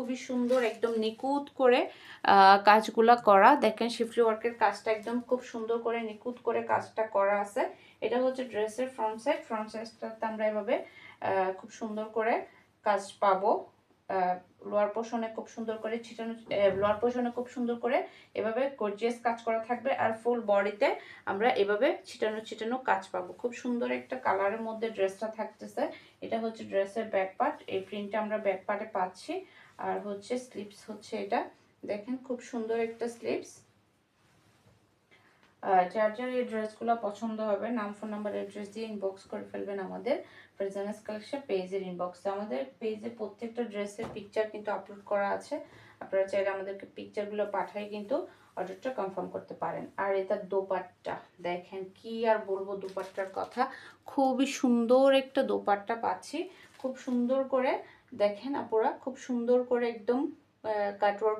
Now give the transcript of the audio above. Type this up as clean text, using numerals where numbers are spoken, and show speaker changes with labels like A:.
A: খুবই সুন্দর, একদম নিখুঁত করে কাজগুলা করা। দেখেন শিফলি ওয়ার্কের কাজটা একদম খুব সুন্দর করে নিখুঁত করে কাজটা করা আছে। এটা হচ্ছে ড্রেসের ফ্রন্ট সাইড। ফ্রন্ট সাইডটাতে আমরা এভাবে খুব সুন্দর করে কাজ পাবো। লোয়ার পোর্শনে খুব সুন্দর করে ছিটানো, লোয়ার পোর্শনে খুব সুন্দর করে এভাবে গর্জিয়াস কাজ করা থাকবে। আর ফুল বডিতে আমরা এভাবে ছিটানো ছিটানো কাজ পাবো। খুব সুন্দর একটা কালারের মধ্যে ড্রেসটা থাকতেছে। এটা হচ্ছে ড্রেসের ব্যাক পার্ট। এই প্রিন্টটা আমরা ব্যাক পার্টে পাচ্ছি। আর হচ্ছে স্লিপস হচ্ছে এটা, দেখেন খুব সুন্দর একটা স্লিপস। যার যার এই ড্রেসগুলো পছন্দ হবে নাম ফোন নাম্বার অ্যাড্রেস দিয়ে ইনবক্স করে ফেলবেন আমাদের ফারজানাস কালেকশন পেজের ইনবক্সে। আমাদের পেজে প্রত্যেকটা ড্রেসের পিকচার কিন্তু আপলোড করা আছে। আপনারা চাইলে আমাদেরকে পিকচারগুলো পাঠাই কিন্তু অর্ডারটা কনফার্ম করতে পারেন। আর এটা দোপাট্টা, দেখেন কি আর বলবো দোপাট্টার কথা, খুবই সুন্দর একটা দোপাট্টা পাচ্ছি। খুব সুন্দর করে দেখেন আপুরা, খুব সুন্দর করে একদম কাটওয়ার্ক